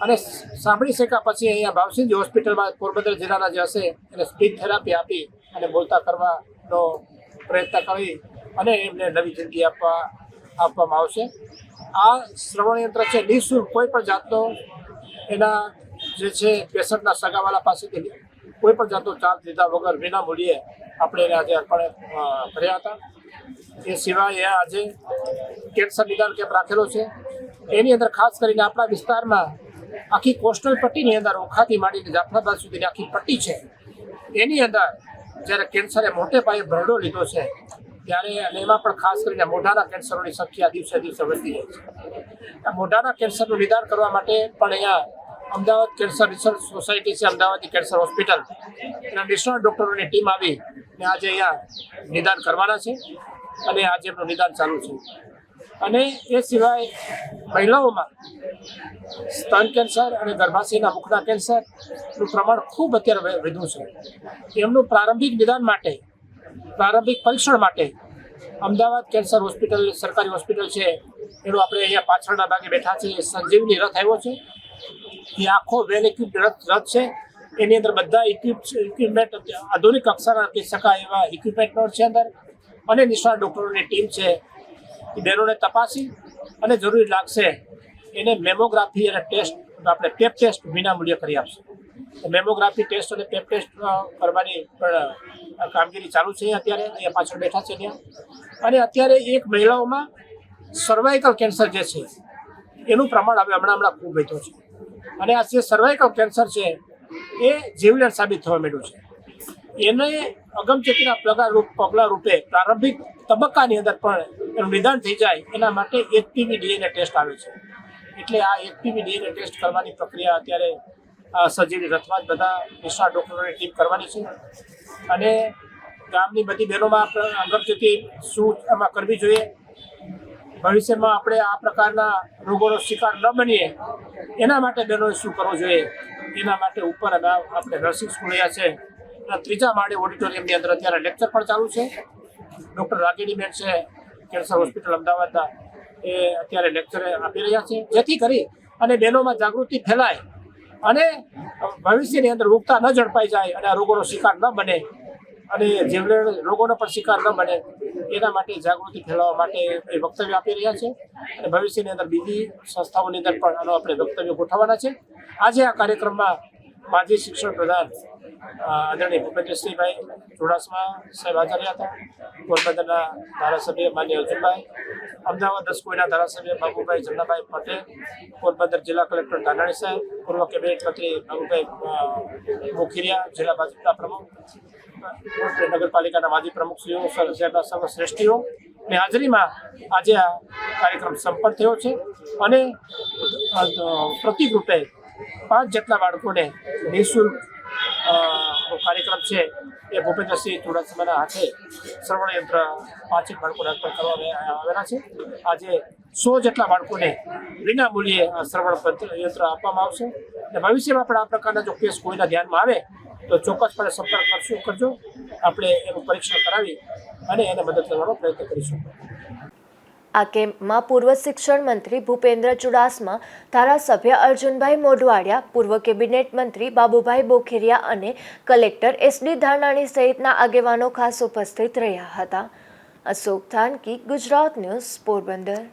અને સાંભળી શક્યા પછી અહીંયા ભાવસીજી હોસ્પિટલમાં પોરબંદર જિલ્લાના જે હશે એને સ્પીચ થેરાપી આપી અને બોલતા કરવાનો પ્રયત્ન કરી અને એમને નવી જિંદગી આપવામાં આવશે. આ શ્રવણ યંત્ર છે નિઃશુલ્ક, કોઈ પણ જાતનો એના જે છે પેશન્ટના સગાવાલા પાસેથી કોઈ પણ જાતનો ચાર્જ લીધા વગર વિના મૂલ્યે આપણે એને આજે અર્પણ કર્યા હતા. એ સિવાય આજે કેન્સર નિદાન કેમ્પ રાખેલો છે. એની અંદર ખાસ કરીને આપણા વિસ્તારમાં આખી કોસ્ટલ પટ્ટીની અંદર ઓખાથી માંડીને જાફરાબાદ સુધીની આખી પટ્ટી છે. એની અંદર જ્યારે કેન્સરે મોટે પાયે ભરડો લીધો છે ત્યારે અને એમાં પણ ખાસ કરીને મોઢાના કેન્સરોની સંખ્યા દિવસે દિવસે વધી રહી છે. આ મોઢાના કેન્સરનું નિદાન કરવા માટે પણ અહીંયા અમદાવાદ કેન્સર રિસર્ચ સોસાયટી છે, અમદાવાદની કેન્સર હોસ્પિટલ, એના નિષ્ણાત ડૉક્ટરોની ટીમ આવી ને આજે અહીંયા નિદાન કરવાના છે અને આજે એમનું નિદાન ચાલુ છે. અને એ સિવાય મહિલાઓમાં સ્તન કેન્સર અને ગર્ભાશયના મુખના કેન્સરનું પ્રમાણ ખૂબ અત્યારે વધ્યું છે. એમનું પ્રારંભિક નિદાન માટે, પ્રારંભિક પરીક્ષણ માટે અમદાવાદ કેન્સર હોસ્પિટલ, સરકારી હોસ્પિટલ છે, એનું આપણે અહીંયા પાછળના ભાગે બેઠા છે, સંજીવની રથ આવ્યો છે. એ આખો વેલ ઇક્વિપ્ડ રથ છે. એની અંદર બધા ઇક્વિપમેન્ટ આધુનિક કક્ષાના આપી શકાય એવા ઇક્વિપમેન્ટનો છે અંદર, અને નિષ્ણાત ડૉક્ટરોની ટીમ છે. એ બહેનોને તપાસી અને જરૂરી લાગશે એને મેમોગ્રાફી અને ટેસ્ટ, આપણે પેપ ટેસ્ટ વિનામૂલ્યે કરી આપશે. મેમોગ્રાફી ટેસ્ટ અને પેપ ટેસ્ટ કરવાની પણ કામગીરી ચાલુ છે અત્યારે, અહીંયા પાછળ બેઠા છે ત્યાં. અને અત્યારે એક મહિલાઓમાં સર્વાઇકલ કેન્સર જે છે એનું પ્રમાણ હવે હમણાં ખૂબ વધ્યું છે. અને આ જે સર્વાઇકલ કેન્સર છે એ જીવલેણ સાબિત થવા માંડ્યું છે. એને અગમચેતીના પગલાં રૂપે પ્રારંભિક તબક્કાની અંદર પણ એનું નિદાન થઈ જાય એના માટે HPV DNA ટેસ્ટ આવે છે. એટલે આ HPV DNA ટેસ્ટ કરવાની પ્રક્રિયા અત્યારે સજીવી રથમાં જ બધા નિષ્ણાત ડૉક્ટરોની ટીમ કરવાની છે. અને ગામની બધી બહેનોમાં અગમચેતી શું એમાં કરવી જોઈએ, ભવિષ્યમાં આપણે આ પ્રકારના રોગોનો શિકાર ન બનીએ એના માટે બહેનોએ શું કરવું જોઈએ, એના માટે ઉપર આપણે નર્સિંગ સ્કૂલ અહીંયા છે, એના 3જા માળે ઓડિટોરિયમની અંદર અત્યારે લેક્ચર પણ ચાલુ છે. ડૉક્ટર રાગીણીબેન છે, કેન્સર હોસ્પિટલ અમદાવાદના, એ અત્યારે લેક્ચર આપી રહ્યા છે, જેથી કરી અને બહેનોમાં જાગૃતિ ફેલાય અને ભવિષ્યની અંદર ઉગતા ન ઝડપાઈ જાય અને આ રોગોનો શિકાર ન બને અને જીવલેણ રોગોનો પણ શિકાર ન બને એના માટે જાગૃતિ ફેલાવવા માટે એ વક્તવ્ય આપી રહ્યા છે અને ભવિષ્યની અંદર બીજી સંસ્થાઓની અંદર પણ આનો આપણે વક્તવ્ય ગોઠવવાના છે. આજે આ કાર્યક્રમમાં માજી શિક્ષણ પ્રધાન આદરણીય ભૂપેન્દ્રસિંહભાઈ ચુડાસમા સાહેબ હાજર રહ્યા હતા. પોરબંદરના ધારાસભ્ય માન્ય અર્જુનભાઈ, અમદાવાદ દસકોઈના ધારાસભ્ય બાબુભાઈ જમનાભાઈ પટેલ, પોરબંદર જિલ્લા કલેક્ટર ધાનાણી સાહેબ, પૂર્વ કેબિનેટ મંત્રી બાબુભાઈ મોખીરિયા, જિલ્લા ભાજપના પ્રમુખ, નગરપાલિકાના માજી પ્રમુખશ્રીઓ, શહેરના સર્વશ્રેષ્ઠીઓ ની હાજરીમાં આજે આ કાર્યક્રમ સંપન્ન થયો છે અને પ્રતિક રૂપે 5 જેટલા બાળકોને નિઃશુલ્ક કાર્યક્રમ છે એ ભૂપેન્દ્રસિંહ ચુડાસમાના હાથે શ્રવણ યંત્ર 5 બાળકોને અર્પણ કરવામાં આવેલા છે. આજે 100 જેટલા બાળકોને વિના મૂલ્યે શ્રવણ યંત્ર આપવામાં આવશે અને ભવિષ્યમાં પણ આ પ્રકારના જો કેસ કોઈના ધ્યાનમાં આવે તો ચોક્કસપણે સંપર્ક કરજો. આપણે એનું પરીક્ષણ કરાવી અને એને મદદ કરવાનો પ્રયત્ન કરીશું. આ કેમ્પમાં પૂર્વ શિક્ષણ મંત્રી ભૂપેન્દ્ર ચુડાસમા, ધારાસભ્ય અર્જુનભાઈ મોઢવાડિયા, પૂર્વ કેબિનેટ મંત્રી બાબુભાઈ બોખીરિયા અને કલેક્ટર SD ધાનાણી સહિતના આગેવાનો ખાસ ઉપસ્થિત રહ્યા હતા. અશોક થાનકી, ગુજરાત ન્યૂઝ, પોરબંદર.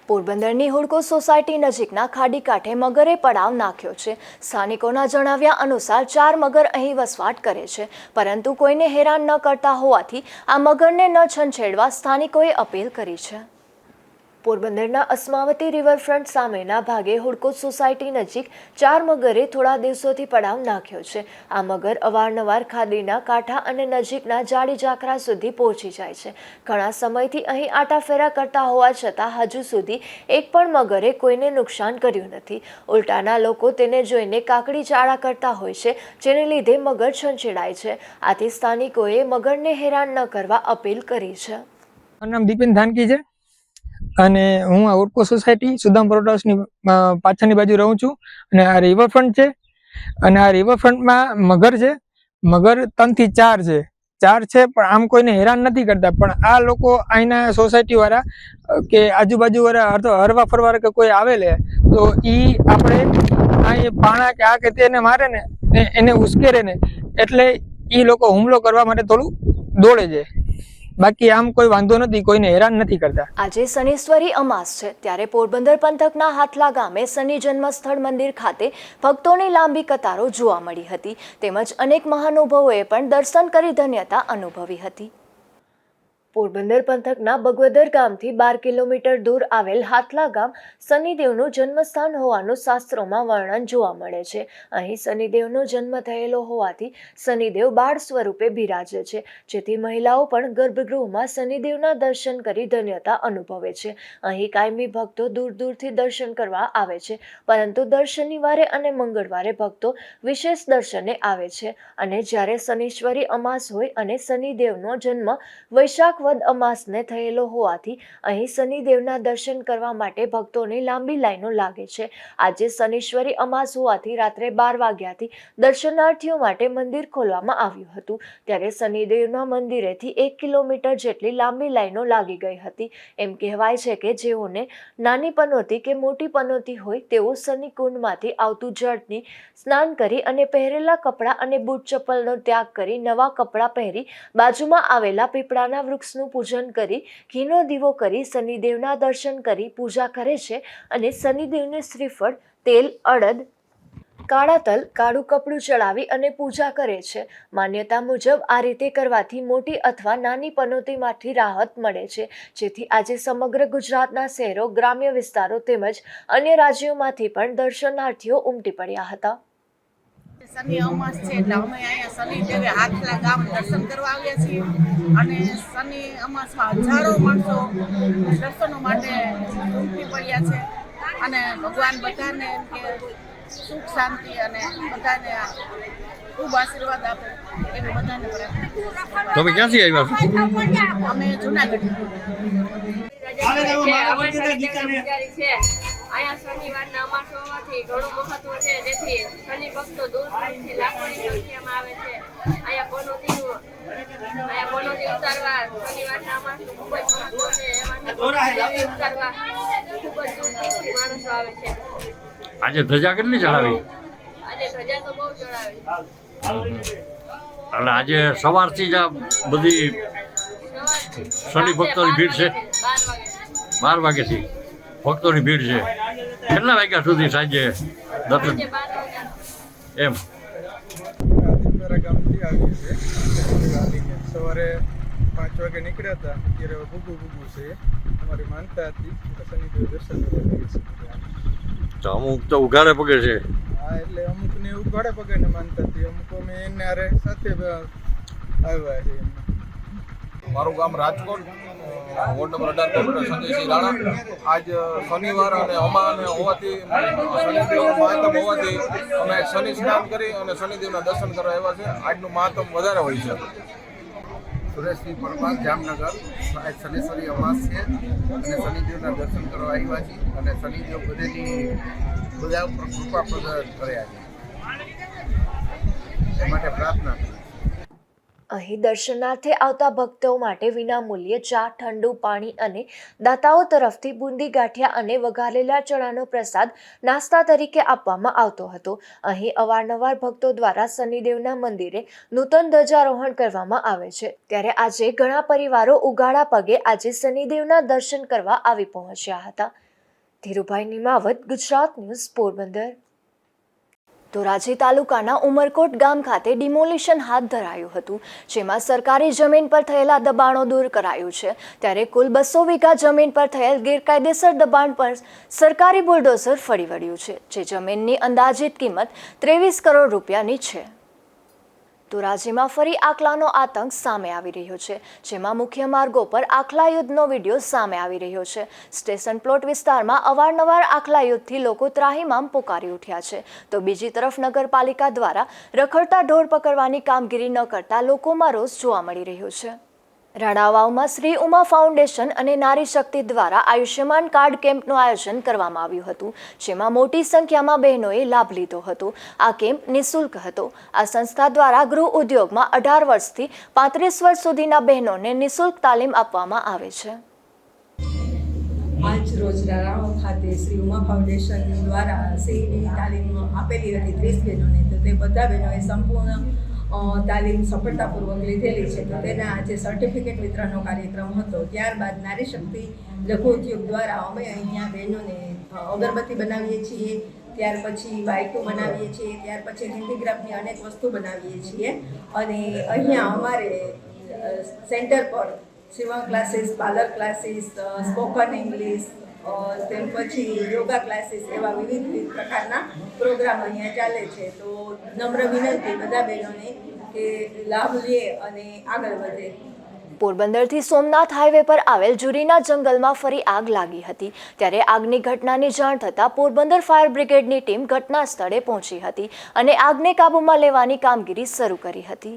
પોરબંદરની હુડકો સોસાયટી નજીકના ખાડી કાંઠે મગરે પડાવ નાખ્યો છે. સ્થાનિકોના જણાવ્યા અનુસાર 4 મગર અહીં વસવાટ કરે છે, પરંતુ કોઈને હેરાન ન કરતા હોવાથી આ મગરને ન છંછેડવા સ્થાનિકોએ અપીલ કરી છે. પોરબંદરના અસ્માવતી રિવરફ્રન્ટ સામેના ભાગે હુડકો સોસાયટી નજીક 4 મગરે થોડા દિવસોથી પડાવ નાખ્યો છે. આ મગર અવારનવાર ખાડીના કાંઠા અને નજીકના જાડી ઝાખરા સુધી પહોંચી જાય છે. ઘણા સમયથી અહીં આટાફેરા કરતા હોવા છતાં હજુ સુધી એક પણ મગરે કોઈને નુકસાન કર્યું નથી. ઉલટાના લોકો તેને જોઈને કાકડી ચાળા કરતા હોય છે, જેને લીધે મગર છંછેડાય છે. આથી સ્થાનિકોએ મગરને હેરાન ન કરવા અપીલ કરી છે. મારું નામ દીપેન ધાનકી છે અને હું આ હુડકો સોસાયટી સુદામ પરોટાસની પાછળની બાજુ રહું છું અને આ રિવરફ્રન્ટ છે અને આ રિવરફ્રન્ટમાં મગર છે. મગર 3 થી 4 છે પણ આમ કોઈને હેરાન નથી કરતા. પણ આ લોકો અહીંના સોસાયટી વાળા કે આજુબાજુ વાળા હરવા ફરવા કે કોઈ આવેલે તો ઈ આપણે અહીં પાણા કે આ કે તેને મારે ને એને ઉશ્કેરે ને એટલે ઈ લોકો હુમલો કરવા માટે થોડું દોડે છે. બાકી આમ કોઈ વાંધો નથી, કોઈને હેરાન નથી કરતા. આજે શનિશ્વરી અમાસ છે, ત્યારે પોરબંદર પંથકના હાથલા ગામે શનિ જન્મસ્થળ મંદિર ખાતે ભક્તોની લાંબી કતારો જોવા મળી હતી. તેમજ અનેક મહાનુભાવોએ પણ દર્શન કરી ધન્યતા અનુભવી હતી. પોરબંદર પંથકના બગવદર ગામથી 12 કિલોમીટર દૂર આવેલ હાથલા ગામ શનિદેવનું જન્મસ્થાન હોવાનું શાસ્ત્રોમાં વર્ણન જોવા મળે છે. અહીં શનિદેવનો જન્મ થયેલો હોવાથી શનિદેવ બાળ સ્વરૂપે બિરાજે છે, જેથી મહિલાઓ પણ ગર્ભગૃહમાં શનિદેવના દર્શન કરી ધન્યતા અનુભવે છે. અહીં કાયમી ભક્તો દૂર દૂરથી દર્શન કરવા આવે છે, પરંતુ દર શનિવારે અને મંગળવારે ભક્તો વિશેષ દર્શને આવે છે. અને જ્યારે શનિશ્વરી અમાસ હોય અને શનિદેવનો જન્મ વૈશાખ વદ અમાસને થયેલો હોવાથી અહીં શનિદેવના દર્શન કરવા માટે ભક્તોની લાંબી લાઈનો લાગે છે. આજે શનિશ્વરી અમાસ હોવાથી રાત્રે 12 વાગ્યાથી દર્શનાર્થીઓ માટે મંદિર ખોલવામાં આવ્યું હતું. ત્યારે શનિદેવના મંદિરેથી 1 કિલોમીટર જેટલી લાંબી લાઈનો લાગી ગઈ હતી. એમ કહેવાય છે કે જેઓને નાની પનોતી કે મોટી પનોતી હોય તેઓ શનિ કુંડમાંથી આવતું જળની સ્નાન કરી અને પહેરેલા કપડાં અને બૂટ ચપ્પલનો ત્યાગ કરી નવા કપડાં પહેરી બાજુમાં આવેલા પીપળાના વૃક્ષનું પૂજન કરી ઘીનો દીવો કરી શનિદેવના દર્શન કરી પૂજા કરે છે અને શનિદેવને શ્રીફળ, તેલ, અડદ, કાળા તલ, કાળું કપડું ચડાવી અને પૂજા કરે છે. માન્યતા મુજબ આ રીતે કરવાથી મોટી અથવા નાની પનોતીમાંથી રાહત મળે છે, જેથી આજે સમગ્ર ગુજરાતના શહેરો, ગ્રામ્ય વિસ્તારો તેમજ અન્ય રાજ્યોમાંથી પણ દર્શનાર્થીઓ ઉમટી પડ્યા હતા. શનિ અમાસ છે એટલે અમે અહીંયા શનિદેવે હાથલા ગામ દર્શન કરવા આવ્યા છીએ અને શનિ અમાસમાં હજારો માણસો દર્શનો માટે ઉમટી પડ્યા છે અને ભગવાન બધાને એમ કે સુખ શાંતિ અને બધાને ખૂબ આશીર્વાદ આપે એવી બધાને પ્રાર્થના. તમે ક્યાંથી આવ્યા? અમે જુનાગઢ. અહીંયા શનિવારના અમાસ હોવાથી ઘણું મહત્વ છે, જેથી શનિ ભક્તો દૂર દૂરથી લાખોની સંખ્યામાં આવે છે. અહીંયા પનોતી ઉતારવા શનિવારના અમાસનું ખૂબ જ મહત્વ છે. એમાંથી ઉતારવા ખૂબ જ દૂર દૂરથી માણસો આવે છે. આજે ધજા કેટલી ચડાવી? આજે ધજા તો બહુ ચડાવી. અને આજે સવારથી જ આ બધી સવારથી શનિ ભક્તોની ભીડ છે 12 વાગ્યાથી ભક્તોની ભીડ છે. કેટલા વાગ્યા સુધી સાંજે દર્શન એમ? સવારે 5 વાગે નીકળ્યા હતા, અત્યારે ભૂગું છે. અમારી માનતા હતી શનિદેવ દર્શન કરવા. તો અમુક તો ઉઘાડે પગે છે. હા, એટલે અમુકને ઉઘાડે પગે માનતા હતી, અમુક અમે એને હારે સાથે આવ્યા છે. મારું ગામ Rajkot, ward number 18, doctor Sanjaysinh Rana. આજ શનિવાર અને અમાને હોવાથી શનિદેવનું મહાત્મ હોવાથી અમે શનિ સ્નાન કરી અને શનિદેવના દર્શન કરવા આવ્યા છે. આજનું મહાત્મ વધારે હોય છે. સુરેશસિંહ પરમાર, જામનગર. શનિશ્વરી અમાસ છે અને શનિદેવના દર્શન કરવા આવ્યા છીએ અને શનિદેવ બધાની બધા ઉપર કૃપા પ્રદર્શન કર્યા છે એ માટે પ્રાર્થના કરી. અહીં દર્શનાર્થે આવતા ભક્તો માટે વિનામૂલ્યે ચા, ઠંડુ પાણી અને દાતાઓ તરફથી બુંદી ગાંઠિયા અને વઘારેલા ચણાનો પ્રસાદ નાસ્તા તરીકે આપવામાં આવતો હતો. અહીં અવારનવાર ભક્તો દ્વારા શનિદેવના મંદિરે નૂતન ધ્વજારોહણ કરવામાં આવે છે, ત્યારે આજે ઘણા પરિવારો ઉઘાડા પગે આજે શનિદેવના દર્શન કરવા આવી પહોંચ્યા હતા. ધીરુભાઈ નિમાવત, ગુજરાત ન્યૂઝ, પોરબંદર. ધોરાજી તાલુકાના ઉમરકોટ ગામ ખાતે ડિમોલિશન હાથ ધરાયું હતું, જેમાં સરકારી જમીન પર થયેલા દબાણો દૂર કરાયું છે. ત્યારે કુલ 200 વીઘા જમીન પર થયેલ ગેરકાયદેસર દબાણ પર સરકારી બુલડોઝર ફરી વળ્યું છે, જે જમીનની અંદાજિત કિંમત 23 કરોડ રૂપિયાની છે. ધોરાજીમાં ફરી આખલાનો આતંક સામે આવી રહ્યો છે, જેમાં મુખ્ય માર્ગો પર આખલા યુદ્ધનો વિડીયો સામે આવી રહ્યો છે. સ્ટેશન પ્લોટ વિસ્તારમાં અવારનવાર આખલા યુદ્ધથી લોકો ત્રાહિમામ પોકારી ઉઠ્યા છે, તો બીજી તરફ નગરપાલિકા દ્વારા રખડતા ઢોર પકડવાની કામગીરી ન કરતા લોકોમાં રોષ જોવા મળી રહ્યો છે. રાણાવાવમાં શ્રી ઉમા ફાઉન્ડેશન અને નારી શક્તિ દ્વારા આયુષ્યમાન કાર્ડ કેમ્પનું આયોજન કરવામાં આવ્યું હતું, જેમાં મોટી સંખ્યામાં બહેનોએ લાભ લીધો હતો. આ કેમ્પ નિઃશુલ્ક હતો. આ સંસ્થા દ્વારા ગૃહ ઉદ્યોગમાં 18 વર્ષથી 35 વર્ષ સુધીના બહેનોને નિઃશુલ્ક તાલીમ આપવામાં આવે છે. આજ રોજ રાણાવાવ ખાતે શ્રી ઉમા ફાઉન્ડેશન દ્વારા સીઈની તાલીમ આપેલી હતી 30 બહેનોને. તો તે બધા બહેનોએ સંપૂર્ણ તાલીમ સફળતાપૂર્વક લીધેલી છે. તો તેના આજે સર્ટિફિકેટ વિતરણનો કાર્યક્રમ હતો. ત્યારબાદ નારી શક્તિ લઘુ ઉદ્યોગ દ્વારા અમે અહીંયા બહેનોને અગરબત્તી બનાવીએ છીએ, ત્યાર પછી વાયટુ બનાવીએ છીએ, ત્યાર પછી હેન્ડીક્રાફ્ટની અનેક વસ્તુ બનાવીએ છીએ. અને અહીંયા અમારે સેન્ટર પર સીવણ classes, parlour classes, spoken English, તેમ પછી યોગા ક્લાસીસ એવા વિવિધ પ્રકારના પ્રોગ્રામ અહીંયા ચાલે છે. તો નમ્ર વિનંતી બધા બહેનોને કે લાભ લે અને આગળ વધે. પોરબંદરથી સોમનાથ હાઈવે પર આવેલ જુરીના જંગલમાં ફરી આગ લાગી હતી, ત્યારે આગની ઘટનાની જાણ થતાં પોરબંદર ફાયર બ્રિગેડની ટીમ ઘટના સ્થળે પહોંચી હતી અને આગને કાબૂમાં લેવાની કામગીરી શરૂ કરી હતી.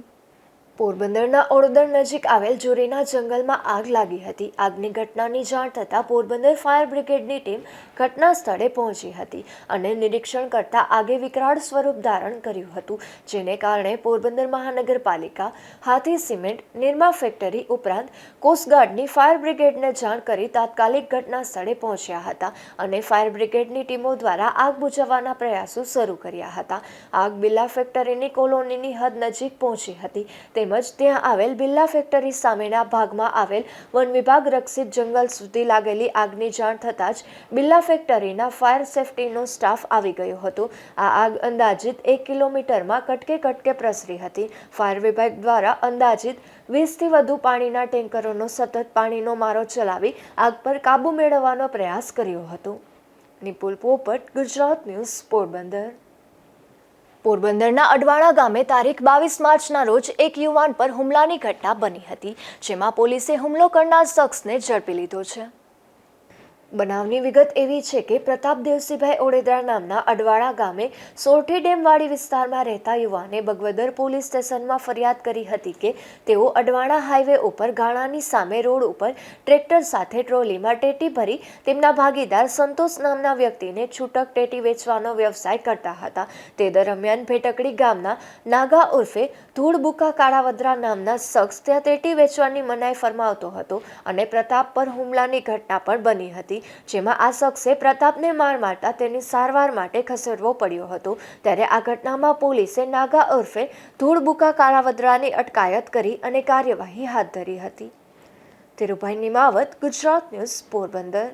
પોરબંદરના ઓડોદર નજીક આવેલ જુરીના જંગલમાં આગ લાગી હતી. આગની ઘટનાની જાણ થતાં પોરબંદર ફાયર બ્રિગેડની ટીમ ઘટના સ્થળે પહોંચી હતી અને નિરીક્ષણ કરતા આગે વિકરાળ સ્વરૂપ ધારણ કર્યું હતું, જેને કારણે પોરબંદર મહાનગરપાલિકા, હાથી સિમેન્ટ, નિરમા ફેક્ટરી ઉપરાંત કોસ્ટગાર્ડની ફાયર બ્રિગેડને જાણ કરી તાત્કાલિક ઘટના સ્થળે પહોંચ્યા હતા અને ફાયર બ્રિગેડની ટીમો દ્વારા આગ બુઝાવવાના પ્રયાસો શરૂ કર્યા હતા. આગ બિરલા ફેક્ટરીની કોલોનીની હદ નજીક પહોંચી હતી, તેમજ ત્યાં આવેલ બિરલા ફેક્ટરી સામેના ભાગમાં આવેલ વન વિભાગ રક્ષિત જંગલ સુધી લાગેલી આગની જાણ થતાં જ બિરલા ફેક્ટરીના ફાયર સેફટીનો સ્ટાફ આવી ગયો હતો. આ આગ અંદાજિત 1 કિલોમીટરમાં કટકે પ્રસરી હતી. ફાયર વિભાગ દ્વારા અંદાજિત 20થી વધુ પાણીના ટેન્કરોનો સતત પાણીનો મારો ચલાવી આગ પર કાબૂ મેળવવાનો પ્રયાસ કર્યો હતો. નિપુલ પોપટ, ગુજરાત ન્યૂઝ, પોરબંદર. પોરબંદરના અડવાણા ગામે તારીખ 22 માર્ચના રોજ એક યુવાન પર હુમલાની ઘટના બની હતી, જેમાં પોલીસે હુમલો કરનાર શખ્સને ઝડપી લીધો છે. બનાવની વિગત એવી છે કે પ્રતાપ દેવસીભાઈ ઓડેદરા નામના અડવાણા ગામે સોરઠી ડેમવાડી વિસ્તારમાં રહેતા યુવાને બગવદર પોલીસ સ્ટેશનમાં ફરિયાદ કરી હતી કે તેઓ અડવાણા હાઈવે ઉપર ગાણાની સામે રોડ ઉપર ટ્રેક્ટર સાથે ટ્રોલીમાં ટેટી ભરી તેમના ભાગીદાર સંતોષ નામના વ્યક્તિને છૂટક ટેટી વેચવાનો વ્યવસાય કરતા હતા. તે દરમિયાન ભેટકડી ગામના નાગા ઉર્ફે ધૂળબુકા કાળાવદરા નામના શખ્સ ત્યાં ટેટી વેચવાની મનાઈ ફરમાવતો હતો અને પ્રતાપ પર હુમલાની ઘટના પણ બની હતી, જેમાં આ શખ્સે પ્રતાપને માર મારતા તેની સારવાર માટે ખસેડવો પડ્યો હતો. ત્યારે આ ઘટનામાં પોલીસે નાગા ઉર્ફે ધૂળબુકા કાળાવદરાની અટકાયત કરી અને કાર્યવાહી હાથ ધરી હતી. ધીરુભાઈ નિમાવત, ગુજરાત ન્યૂઝ, પોરબંદર.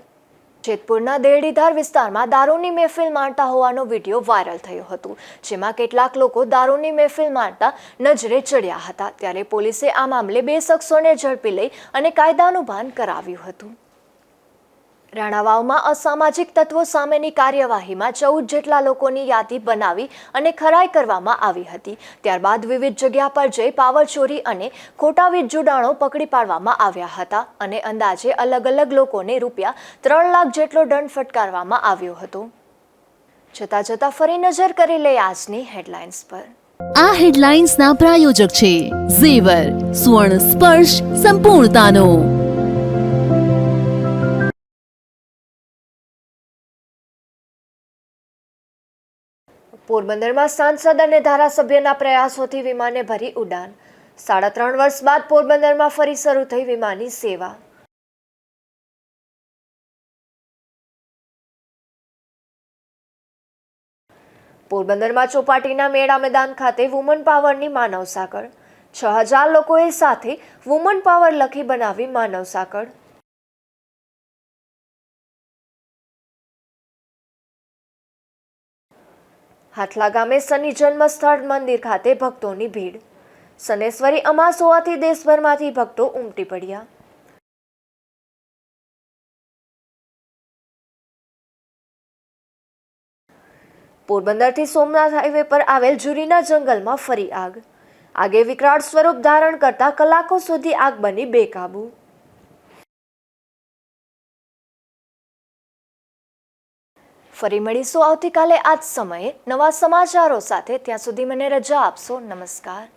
જેતપુરના દેરડીધાર વિસ્તારમાં દારૂની મહેફિલ માણતા હોવાનો વિડીયો વાયરલ થયો હતો, જેમાં કેટલાક લોકો દારૂની મહેફિલ માણતા નજરે ચડ્યા હતા. ત્યારે પોલીસે આ મામલે 2 શખ્સોને ઝડપી લઈ અને કાયદાનું ભાન કરાવ્યું હતું. રાણાવાવમાં અસામાજિક તત્વો સામેની કાર્યવાહીમાં 14 જેટલા લોકોની યાદી બનાવી અને ખરાઈ કરવામાં આવી હતી. ત્યારબાદ વિવિધ જગ્યા પર જઈ પાવર ચોરી અને ખોટા વીજ જોડાણો પકડી પાડવામાં આવ્યા હતા અને અંદાજે અલગ અલગ લોકોને રૂપિયા 3 લાખ જેટલો દંડ ફટકારવામાં આવ્યો હતો. જતા ફરી નજર કરી લઈએ આજની હેડલાઇન્સ પર. આ હેડલાઇન્સના પ્રાયોજક છે ઝેવર, સુવર્ણ સ્પર્શ સંપૂર્ણતાનો. પોરબંદરમાં સાંસદ અને ધારાસભ્યના પ્રયાસોથી વિમાને ભરી ઉડાન. 3.5 વર્ષ બાદ પોરબંદરમાં ફરી શરૂ થઈ વિમાની સેવા. પોરબંદરમાં ચોપાટીના મેળા મેદાન ખાતે વુમન પાવરની માનવ સાંકળ. 6000 લોકોએ સાથે વુમન પાવર લખી બનાવી માનવ સાંકળ. હાથલા ગામે શનિ જન્મ સ્થળ મંદિર ખાતે ભક્તોની ભીડ. શનેશ્વરી અમાસ હોવાથી દેશભરમાંથી ભક્તો ઉમટી પડ્યા. પોરબંદરથી સોમનાથ હાઈવે પર આવેલ જુરીના જંગલમાં ફરી આગ. આગે વિકરાળ સ્વરૂપ ધારણ કરતા કલાકો સુધી આગ બની બેકાબુ. ફરી મળીશું આવતીકાલે આ જ સમયે નવા સમાચારો સાથે. ત્યાં સુધી મને રજા આપશો. નમસ્કાર.